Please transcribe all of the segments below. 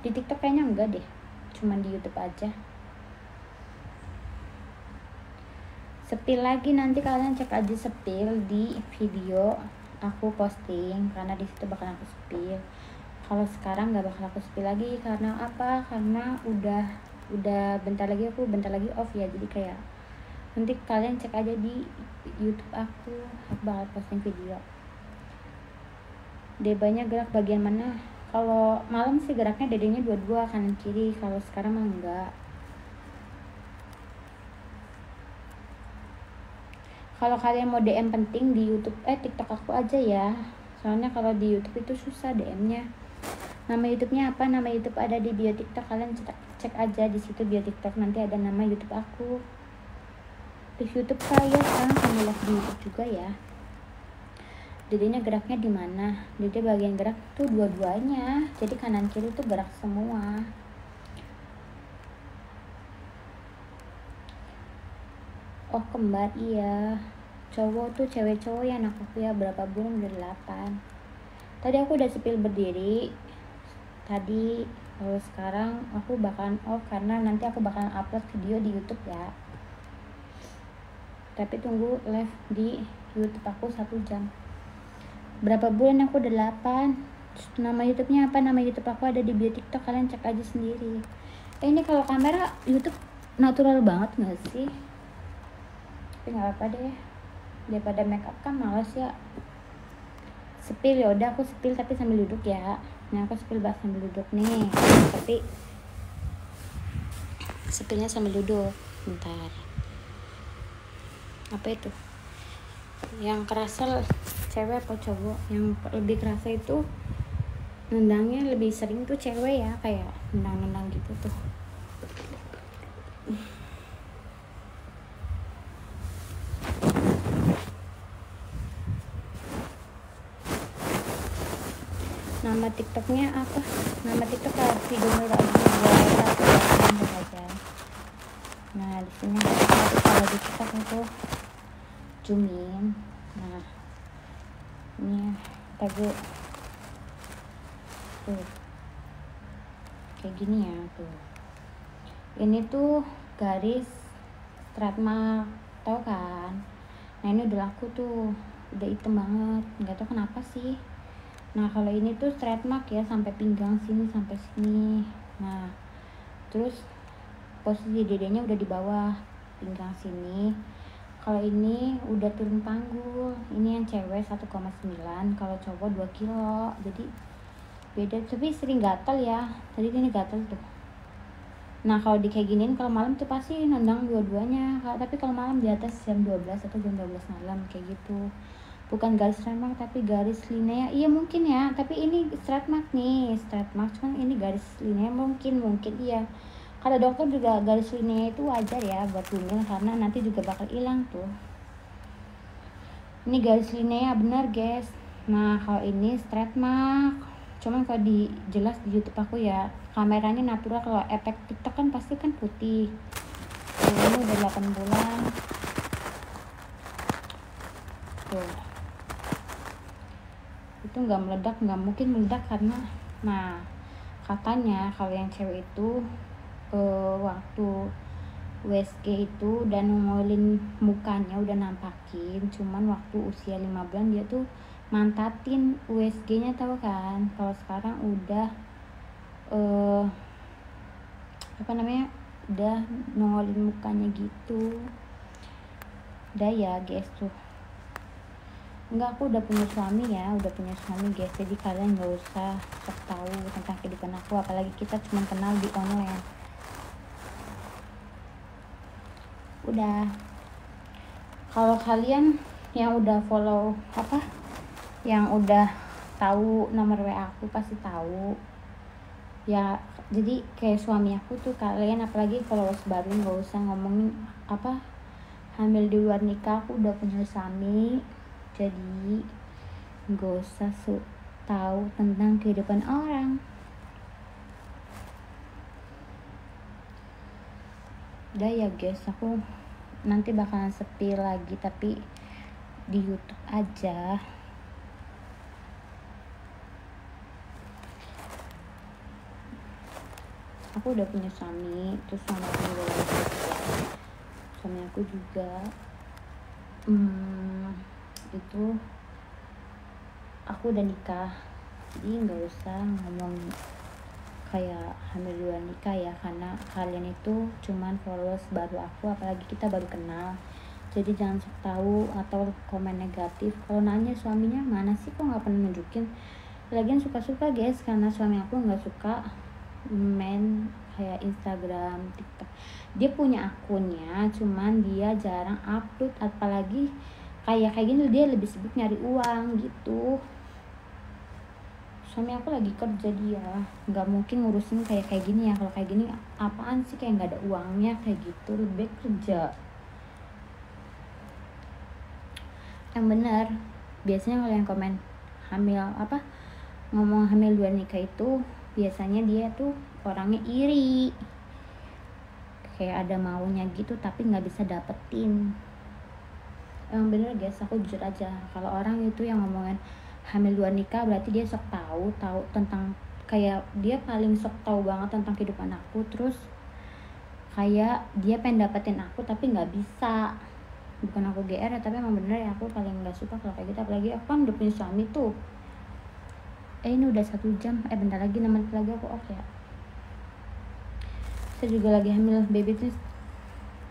Di TikTok kayaknya enggak deh, cuman di YouTube aja. Sepil lagi, nanti kalian cek aja sepil di video aku posting, karena di situ bakal aku sepil. Kalau sekarang nggak bakal aku sepil lagi, karena apa? Karena udah bentar lagi off ya, jadi kayak nanti kalian cek aja di YouTube aku bakal posting video. Debanya gerak bagian mana? Kalau malam sih geraknya dedenya dua-dua kanan kiri, kalau sekarang mah enggak. Kalau kalian mau DM penting di YouTube TikTok aku aja ya, soalnya kalau di YouTube itu susah DM-nya. Nama YouTube-nya apa? Nama YouTube ada di bio TikTok, kalian cek aja di situ bio TikTok, nanti ada nama YouTube aku. Di YouTube saya sekarang sambil live di YouTube juga ya. Dedenya geraknya di mana? Dede bagian gerak tuh dua-duanya, jadi kanan kiri tuh gerak semua. Oh kembar, iya. Cowok tuh cewek cowok ya, anak aku ya berapa bulan? Udah 8. Tadi aku udah sepil berdiri tadi. Kalau sekarang aku bakalan off karena nanti aku bakalan upload video di YouTube ya. Tapi tunggu live di YouTube aku 1 jam. Berapa bulan? Aku udah 8. Nama YouTube-nya apa? Nama YouTube aku ada di bio TikTok, kalian cek aja sendiri. Ini kalau kamera YouTube natural banget nggak sih? Tapi nggak apa deh, daripada make up kan males ya. Sepil ya udah, aku sepil tapi sambil duduk ya. Nah aku sepil bahas sambil duduk nih, tapi sepilnya sambil duduk. Bentar, apa itu yang kerasa cewek apa cowok? Yang lebih kerasa itu nendangnya lebih sering tuh cewek ya, kayak nendang gitu tuh. Nama TikToknya apa? Nama TikTok kalau video lagi buat aja. Nah di sini kalau di TikTok itu Jumin. Nah ini tadi tuh kayak gini ya tuh. Ini tuh garis trademark, tau kan? Nah ini udah laku tuh, udah hitam banget, nggak tau kenapa sih. Nah kalau ini tuh trademark ya, sampai pinggang sini sampai sini. Nah terus posisi dedenya udah di bawah pinggang sini. Kalau ini udah turun panggul. Ini yang cewek 1,9, kalau cowok 2 kilo. Jadi beda, tapi sering gatal ya. Tadi ini gatal tuh. Nah kalau di kayak giniin kalau malam tuh pasti nendang dua-duanya. Tapi kalau malam di atas jam 12 atau jam 12 malam kayak gitu. Bukan garis trademark tapi garis linea. Iya mungkin ya, tapi ini trademark nih, trademark, cuman ini garis linea mungkin iya. Kalau dokter juga garis linea itu wajar ya buat bumil, karena nanti juga bakal hilang tuh. Ini garis linea benar guys. Nah kalau ini trademark, cuman kalau di jelas di YouTube aku ya kameranya natural. Kalau efek TikTok kan pasti kan putih. Ini udah 8 bulan tuh. Itu nggak mungkin meledak karena, nah katanya kalau yang cewek itu waktu USG itu dan nongolin mukanya udah nampakin, cuman waktu usia 5 bulan dia tuh mantatin USG-nya, tahu kan? Kalau sekarang udah udah nongolin mukanya gitu. Udah ya guys tuh. Enggak, aku udah punya suami guys, jadi kalian gak usah tahu tentang kehidupan aku, apalagi kita cuma kenal di online. Udah, kalau kalian yang udah follow yang udah tahu nomor WA aku pasti tahu ya. Jadi kayak suami aku tuh, kalian apalagi followers baru gak usah ngomongin hamil di luar nikah. Aku udah punya suami, jadi gak usah tahu tentang kehidupan orang. Udah ya guys, aku nanti bakalan sepi lagi tapi di YouTube aja. aku udah punya suami, terus suami aku juga suami aku juga itu aku udah nikah, jadi nggak usah ngomong kayak hamil duluan nikah ya, karena kalian itu cuman followers baru aku, apalagi kita baru kenal. Jadi jangan sok tahu atau komen negatif. Kalau nanya suaminya mana sih, kok nggak pernah nunjukin. Lagian suka-suka guys, karena suami aku nggak suka main kayak Instagram, TikTok. Dia punya akunnya, cuman dia jarang upload, apalagi kayak gini dia lebih sibuk nyari uang gitu. Suami aku lagi kerja, dia nggak mungkin ngurusin kayak gini ya. Kalau kayak gini apaan sih, kayak nggak ada uangnya kayak gitu, lebih kerja yang benar. Biasanya kalau yang komen hamil apa ngomong hamil dua nikah itu biasanya dia tuh orangnya iri, kayak ada maunya gitu tapi nggak bisa dapetin. Emang bener guys, aku jujur aja, kalau orang itu yang ngomongin hamil dua nikah berarti dia sok tahu tentang, kayak dia paling sok tahu banget tentang kehidupan aku, terus kayak dia pengen dapetin aku tapi nggak bisa. Bukan aku GR ya, tapi emang bener ya, aku paling nggak suka kalau kayak gitu. Apalagi aku kan udah punya suami tuh. Ini udah 1 jam, bentar lagi 6 menit lagi aku off ya. Saya juga lagi hamil baby tuh,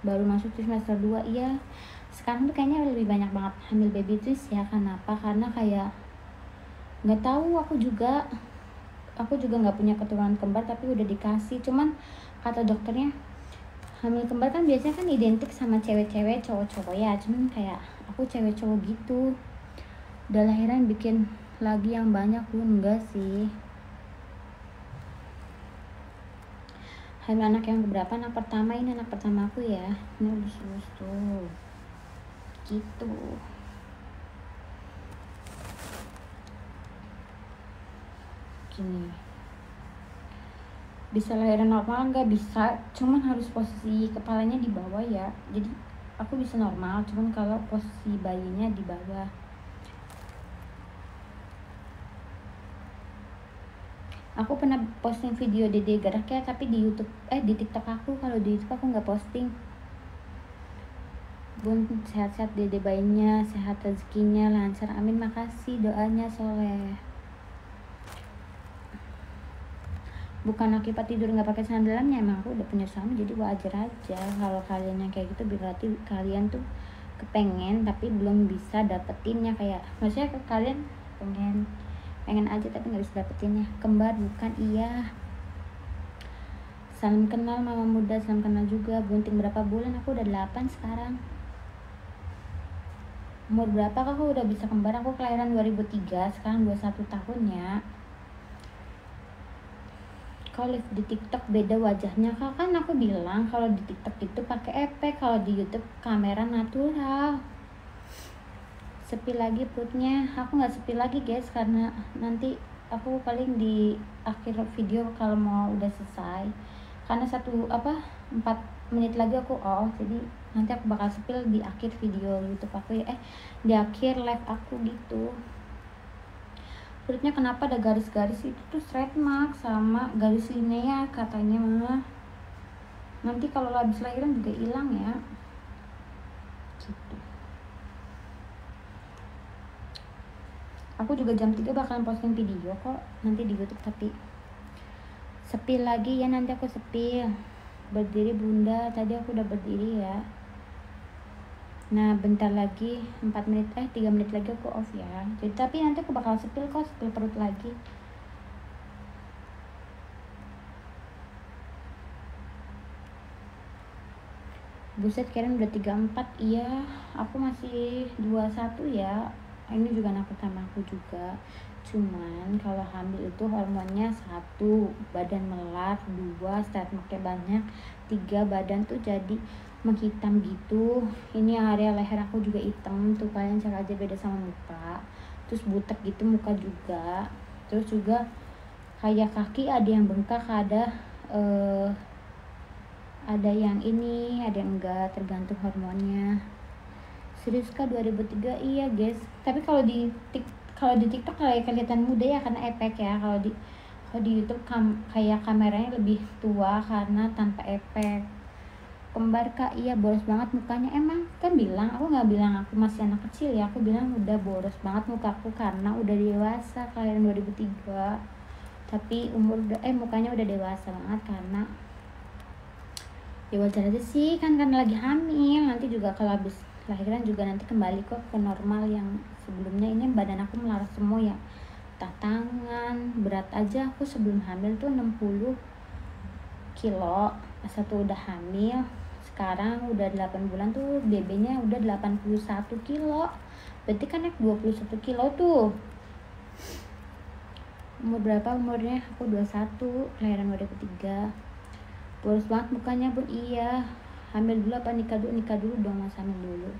baru masuk tuh semester 2. Iya, sekarang tuh kayaknya lebih banyak banget hamil baby tuh ya. Kenapa? Karena kayak nggak tahu, aku juga nggak punya keturunan kembar tapi udah dikasih. Cuman kata dokternya hamil kembar kan biasanya kan identik sama cewek-cewek cowok-cowok ya, cuman kayak aku cewek cowok gitu. Udah lahiran bikin lagi yang banyak pun enggak sih. Hamil anak yang berapa? Anak pertama, ini anak pertama aku ya. Ini lulus tuh gitu. Gini, bisa lahiran normal nggak? Bisa, cuman harus posisi kepalanya di bawah ya. Jadi aku bisa normal, cuman kalau posisi bayinya di bawah. Aku pernah posting video Dede gerak ya, tapi di YouTube di TikTok aku. Kalau di YouTube aku nggak posting. Bun, sehat-sehat Dede bayinya, sehat rezekinya lancar, amin. Makasih doanya soleh. Bukan akibat tidur nggak pakai sandalannya, emang aku udah punya suami jadi wajar aja. Kalau kalian yang kayak gitu berarti kalian tuh kepengen tapi belum bisa dapetinnya. Kayak maksudnya kalian pengen aja tapi nggak bisa dapetinnya. Kembar bukan? Iya. Salam kenal mama muda, salam kenal juga. Bunting berapa bulan? Aku udah 8 sekarang. Umur berapa aku udah bisa kembar? Aku kelahiran 2003, sekarang 21 tahun ya. Kalau live di TikTok beda wajahnya kak, kan aku bilang kalau di TikTok itu pakai efek, kalau di YouTube kamera natural. Sepi lagi perutnya. Aku nggak sepi lagi guys, karena nanti aku paling di akhir video kalau mau udah selesai, karena 4 menit lagi aku off, jadi nanti aku bakal spill di akhir video YouTube aku ya, di akhir live aku gitu. Perutnya kenapa ada garis-garis itu tuh stretch mark sama garis linea katanya mah. Nanti kalau habis lahiran juga hilang ya. Gitu. Aku juga jam 3 bakalan posting video kok nanti di YouTube, tapi sepil lagi ya, nanti aku sepil. Berdiri bunda, tadi aku udah berdiri ya. Nah bentar lagi 3 menit lagi aku off ya. Jadi tapi nanti aku bakal sepil kok, sepil perut lagi. Buset, Karen udah 34. Iya, aku masih 21 ya. Ini juga anak pertama aku juga. Cuman kalau hamil itu hormonnya 1, badan melar, 2, start makin banyak, 3, badan tuh jadi menghitam gitu. Ini area leher aku juga hitam tuh, kalian cek aja beda sama muka. Terus butek gitu muka juga. Terus juga kayak kaki ada yang bengkak, ada yang ini, ada yang enggak, tergantung hormonnya. Serius kak 2003? Iya guys, tapi kalau di TikTok kayak kelihatan muda ya karena efek ya. Kalau Kalau di YouTube kayak kameranya lebih tua karena tanpa efek. Kembar kak, iya boros banget mukanya. Emang kan bilang, aku nggak bilang aku masih anak kecil ya, aku bilang udah boros banget mukaku karena udah dewasa, kelahiran 2003. Tapi mukanya udah dewasa banget karena ya wajar aja sih kan karena lagi hamil. Nanti juga kalau habis lahiran juga nanti kembali kok ke normal yang sebelumnya. Ini badan aku melaras semua ya, tangan berat aja aku sebelum hamil tuh 60 kilo pas satu udah hamil. Sekarang udah 8 bulan tuh BB-nya udah 81 kilo, berarti kan naik 21 kilo tuh. Umur berapa umurnya? Aku 21, kelahiran 2003. Boros banget mukanya bun. Iya, hamil dulu apa nikah dulu? Nikah dulu dong mas, hamil dulu.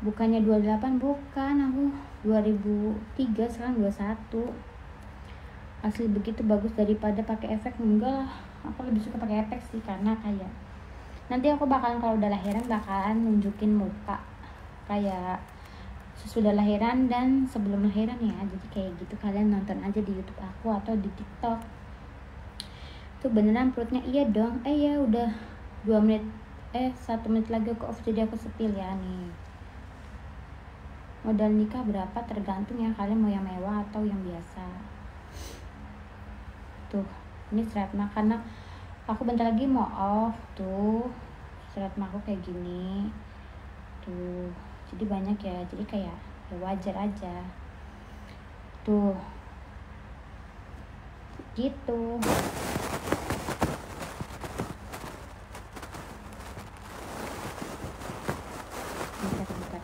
Bukannya 28, bukan, aku 2003, sekarang 21. Asli begitu bagus daripada pakai efek. Enggak lah, aku lebih suka pakai efek sih karena kayak nanti aku bakalan kalau udah lahiran bakalan nunjukin muka kayak sesudah lahiran dan sebelum lahiran ya. Jadi kayak gitu, kalian nonton aja di YouTube aku atau di TikTok. Tuh beneran perutnya, iya dong. Ya udah 2 menit 1 menit lagi aku off, jadi aku sepil ya nih. Modal nikah berapa tergantung ya, kalian mau yang mewah atau yang biasa. Tuh ini stratma karena aku bentar lagi mau off. Tuh stratma aku kayak gini tuh, jadi banyak ya, jadi kayak ya wajar aja tuh gitu. Bentar.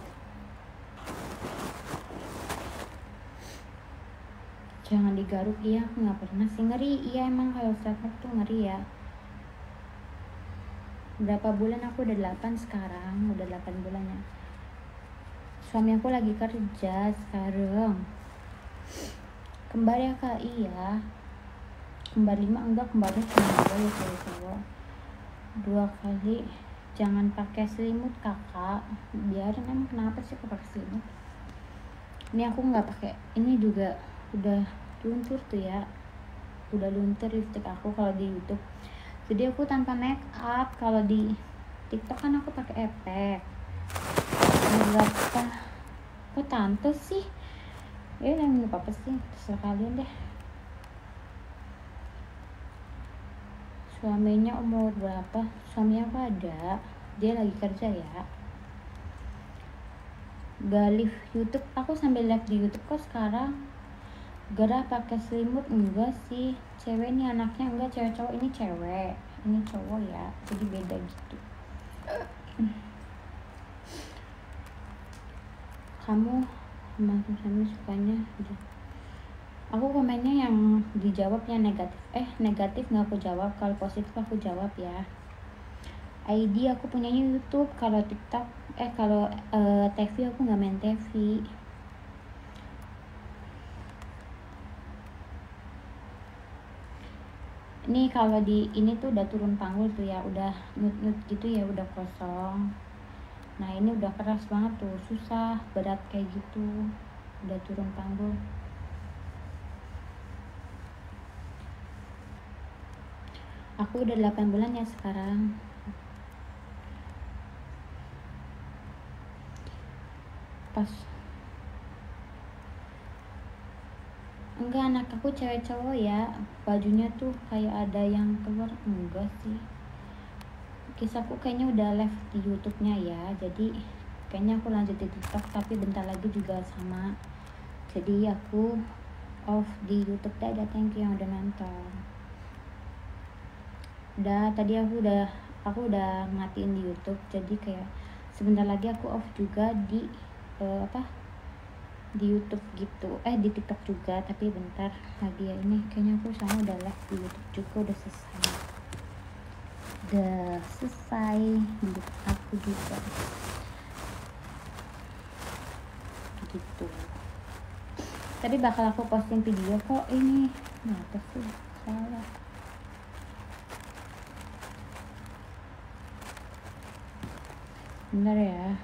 Jangan digaruk. Iya, aku nggak pernah sih, ngeri. Iya emang kalau stratma tuh ngeri ya. Berapa bulan? Aku udah 8 sekarang, udah 8 bulan ya. Suami aku lagi kerja sekarang. Kembar ya kak? Iya, kembar 5 enggak, kembarnya cuma 2 ya cowok-cowok. 2 kali. Jangan pakai selimut kakak, biarin. Emang kenapa sih aku pakai selimut? Ini aku nggak pakai, ini juga udah luntur tuh ya, udah luntur lipstick aku kalau di YouTube. Jadi aku tanpa make up. Kalau di TikTok kan aku pakai efek. Berapa? Kok tante sih? Yang apa sih, terserah kalian deh. Suaminya umur berapa? Suami aku ada, dia lagi kerja ya. Gak live YouTube, aku sambil live di YouTube kok sekarang. Gara pakai selimut enggak sih, cewek nih anaknya, enggak cewek cowok. Ini cewek, ini cowok ya, jadi beda gitu. Kamu sama sukanya gitu. Aku komennya yang dijawab yang negatif nggak aku jawab, kalau positif aku jawab ya. ID aku punyanya YouTube, kalau TikTok kalau TV aku nggak main TV. Ini kalau di ini tuh udah turun panggul tuh ya, udah nut gitu ya, udah kosong. Nah ini udah keras banget tuh, susah, berat kayak gitu, udah turun panggul. Aku udah 8 bulan ya sekarang. Pas enggak, anak aku cewek cowok ya. Bajunya tuh kayak ada yang keluar. Enggak sih, kisahku kayaknya udah live di YouTube-nya ya, jadi kayaknya aku lanjut di TikTok tapi bentar lagi juga sama. Jadi aku off di YouTube. Dadah, thank you yang udah nonton. Tadi aku udah matiin di YouTube, jadi kayak sebentar lagi aku off juga di di YouTube gitu, di TikTok juga, tapi bentar lagi ya. Ini kayaknya aku sama udah live di YouTube juga, udah selesai di YouTube aku juga gitu. Tapi bakal aku posting video kok. Ini apa sih, salah. Bentar ya.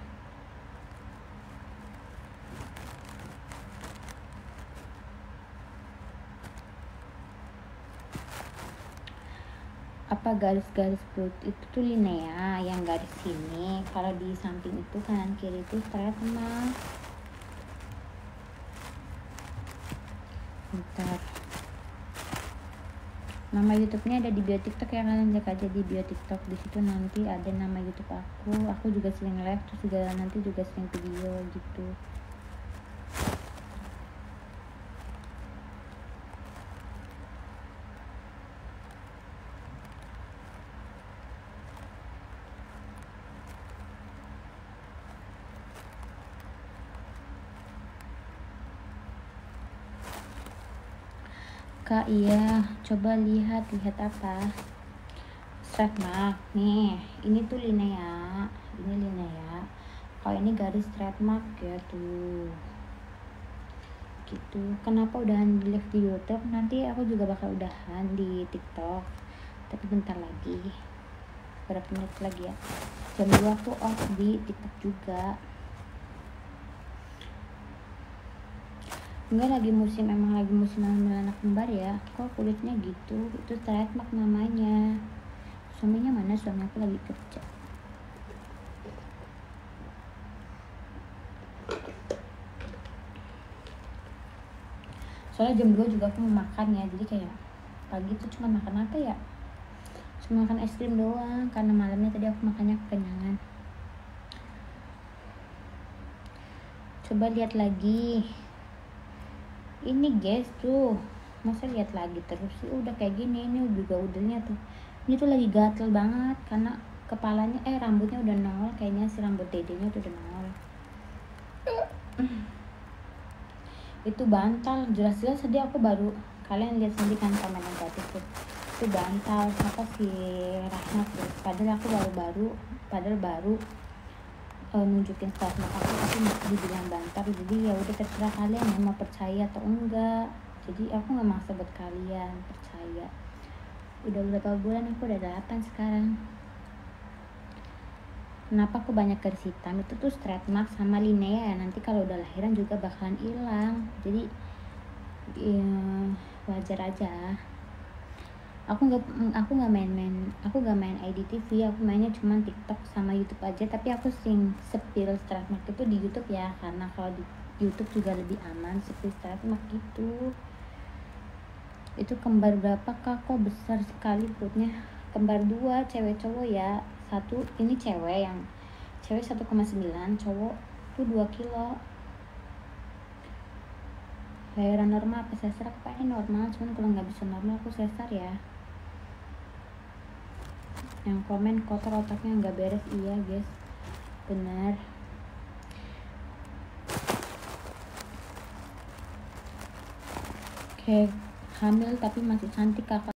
apa garis-garis perut itu tuh linea, yang garis sini kalau di samping itu kanan kiri itu straight mark. Bentar, nama YouTube-nya ada di bio TikTok ya, kalian cek aja di bio TikTok, di situ nanti ada nama YouTube aku juga sering live, terus juga nanti juga sering video gitu. Kak, iya, coba lihat apa? Straight mark nih, ini tuh linea, ini linea. Kalau ini garis straight mark ya tuh. Gitu. Kenapa udahan di live di YouTube? Nanti aku juga bakal udahan di TikTok. Tapi bentar lagi. Berapa menit lagi ya? Jam 2 aku off di TikTok juga. Enggak, emang lagi musim hamil anak kembar ya. Kok kulitnya gitu? Itu straight mark namanya. Suaminya mana? Suami aku lagi kerja. Soalnya jam 2 juga aku mau makan ya. Jadi kayak pagi tuh cuma makan apa ya? Cuma makan es krim doang. Karena malamnya tadi aku makannya kekenyangan. Coba lihat lagi. Ini guys tuh, masa lihat lagi terus sih? Udah kayak gini, ini juga udahnya tuh. Ini tuh lagi gatel banget karena kepalanya rambutnya udah nongol, kayaknya si rambut dedenya tuh udah nongol. Itu bantal, jelas-jelas tadi aku baru, kalian lihat sendiri kan komen negatif tuh. Itu bantal apa sih Rahmat tuh. Padahal aku baru nunjukin start aku tapi masih dibilang bantar. Jadi ya udah terserah kalian ya mau percaya atau enggak. Jadi aku nggak maksa buat kalian percaya. Udah berapa bulan? Aku udah 8 sekarang. Kenapa aku banyak garis hitam? Itu tuh straight mark sama linea ya. Nanti kalau udah lahiran juga bakalan hilang. Jadi ya, wajar aja. Aku nggak main IGTV, aku mainnya cuma TikTok sama YouTube aja. Tapi aku sering spill straight mark itu di YouTube ya, karena kalau di YouTube juga lebih aman spill straight mark gitu. Itu kembar berapa kak? Kok besar sekali perutnya? Kembar 2, cewek cowok ya. Satu ini cewek 1,9, cowok tuh 2 kilo. Lahiran normal apa sesar? Aku pengen normal, cuman kalau nggak bisa normal aku sesar ya. Yang komen kotor otaknya nggak beres, iya guys, bener. Kayak hamil tapi masih cantik kakak.